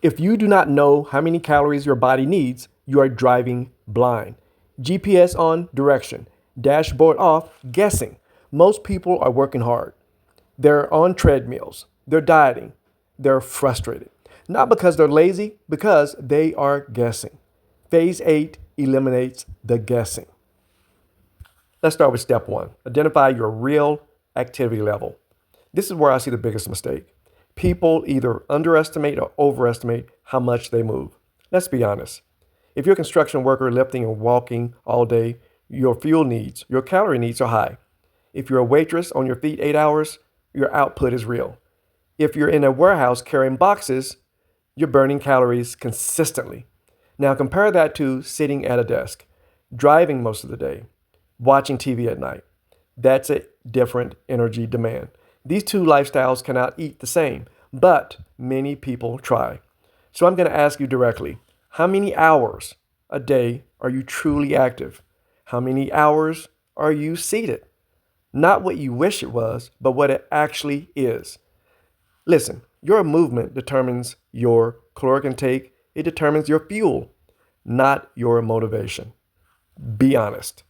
If you do not know how many calories your body needs, you are driving blind. GPS on, direction. Dashboard off, guessing. Most people are working hard. They're on treadmills. They're dieting. They're frustrated. Not because they're lazy, because they are guessing. Phase 8 eliminates the guessing. Let's start with step 1. Identify your real activity level. This is where I see the biggest mistake. People either underestimate or overestimate how much they move. Let's be honest. If you're a construction worker lifting and walking all day, your fuel needs, your calorie needs are high. If you're a waitress on your feet 8 hours, your output is real. If you're in a warehouse carrying boxes, you're burning calories consistently. Now compare that to sitting at a desk, driving most of the day, watching TV at night. That's a different energy demand. These two lifestyles cannot eat the same, but many people try. So I'm going to ask you directly, how many hours a day are you truly active? How many hours are you seated? Not what you wish it was, but what it actually is. Listen, your movement determines your caloric intake. It determines your fuel, not your motivation. Be honest.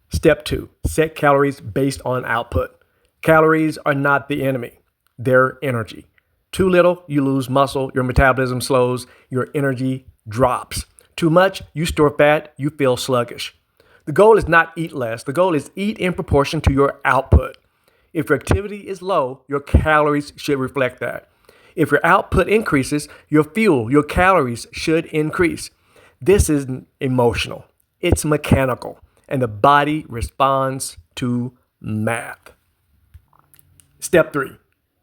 Step 2, set calories based on output. Calories are not the enemy. They're energy. Too little, you lose muscle, your metabolism slows, your energy drops. Too much, you store fat, you feel sluggish. The goal is not eat less. The goal is eat in proportion to your output. If your activity is low, your calories should reflect that. If your output increases, your fuel, your calories should increase. This isn't emotional. It's mechanical, and the body responds to math. Step 3,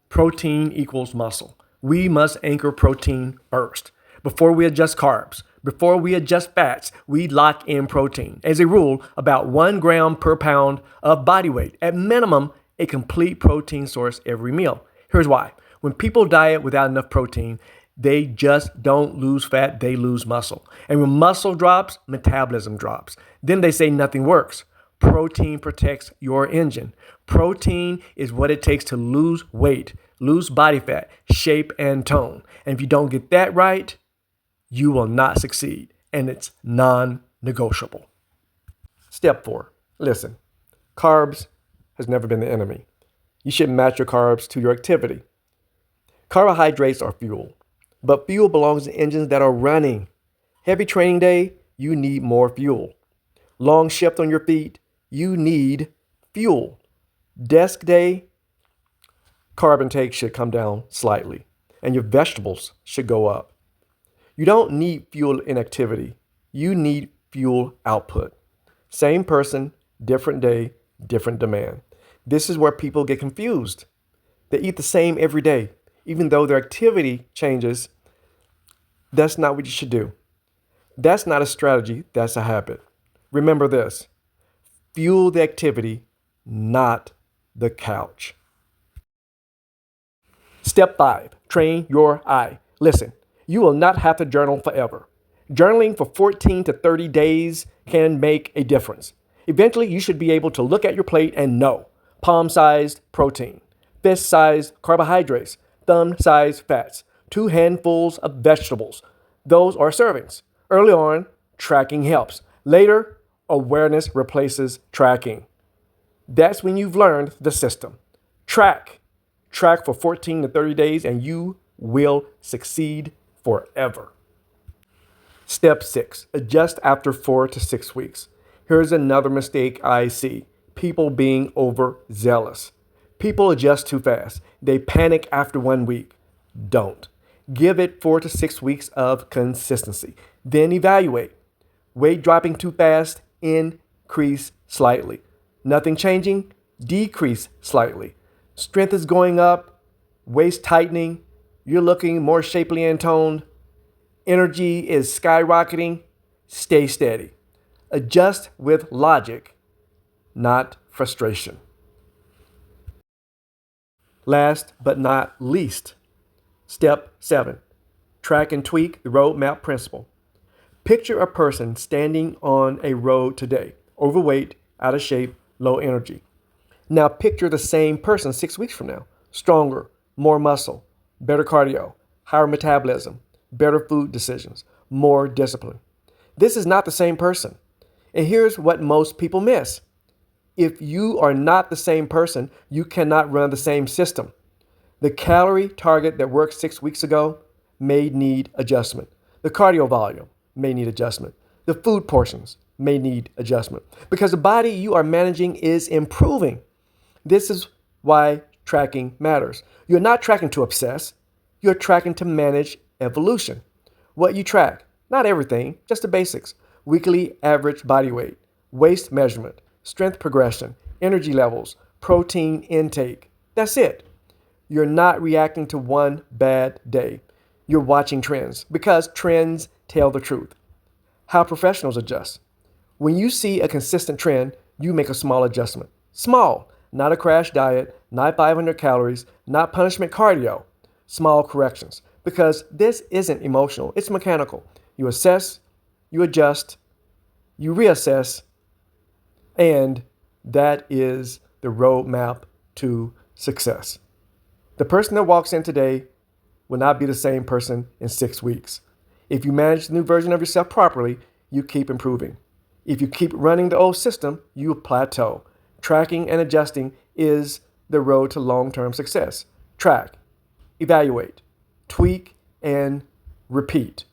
protein equals muscle. We must anchor protein first. Before we adjust carbs, before we adjust fats, we lock in protein. As a rule, about 1 gram per pound of body weight. At minimum, a complete protein source every meal. Here's why. When people diet without enough protein, they just don't lose fat, they lose muscle. And when muscle drops, metabolism drops. Then they say nothing works. Protein protects your engine. Protein is what it takes to lose weight, lose body fat, shape, and tone. And if you don't get that right, you will not succeed. And it's non-negotiable. Step 4, listen. Carbs has never been the enemy. You should match your carbs to your activity. Carbohydrates are fuel, but fuel belongs to engines that are running. Heavy training day, you need more fuel. Long shift on your feet, you need fuel. Desk day, carb intake should come down slightly, and your vegetables should go up. You don't need fuel inactivity. You need fuel output. Same person, different day, different demand. This is where people get confused. They eat the same every day. Even though their activity changes, that's not what you should do. That's not a strategy, that's a habit. Remember this, fuel the activity, not the couch. Step 5, train your eye. Listen, you will not have to journal forever. Journaling for 14 to 30 days can make a difference. Eventually, you should be able to look at your plate and know palm-sized protein, fist-sized carbohydrates, thumb-sized fats, 2 handfuls of vegetables. Those are servings. Early on, tracking helps. Later, awareness replaces tracking. That's when you've learned the system. Track. Track for 14 to 30 days and you will succeed forever. Step 6, adjust after 4 to 6 weeks. Here's another mistake I see. People being overzealous. People adjust too fast. They panic after 1 week. Don't. Give it 4 to 6 weeks of consistency. Then evaluate. Weight dropping too fast, increase slightly. Nothing changing, decrease slightly. Strength is going up, waist tightening, you're looking more shapely and toned. Energy is skyrocketing, stay steady. Adjust with logic, not frustration. Last but not least, step 7, track and tweak the roadmap principle. Picture a person standing on a road today, overweight, out of shape, low energy. Now picture the same person 6 weeks from now, stronger, more muscle, better cardio, higher metabolism, better food decisions, more discipline. This is not the same person. And here's what most people miss. If you are not the same person, you cannot run the same system. The calorie target that worked 6 weeks ago may need adjustment. The cardio volume may need adjustment. The food portions may need adjustment because the body you are managing is improving. This is why tracking matters. You're not tracking to obsess. You're tracking to manage evolution. What you track, not everything, just the basics. Weekly average body weight, waist measurement, strength progression, energy levels, protein intake. That's it. You're not reacting to one bad day. You're watching trends because trends tell the truth. How professionals adjust. When you see a consistent trend, you make a small adjustment. Small, not a crash diet, not 500 calories, not punishment cardio. Small corrections because this isn't emotional, it's mechanical. You assess, you adjust, you reassess, and that is the roadmap to success. The person that walks in today will not be the same person in 6 weeks. If you manage the new version of yourself properly, you keep improving. If you keep running the old system, you plateau. Tracking and adjusting is the road to long-term success. Track, evaluate, tweak, and repeat.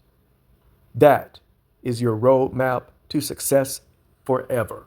That is your roadmap to success forever.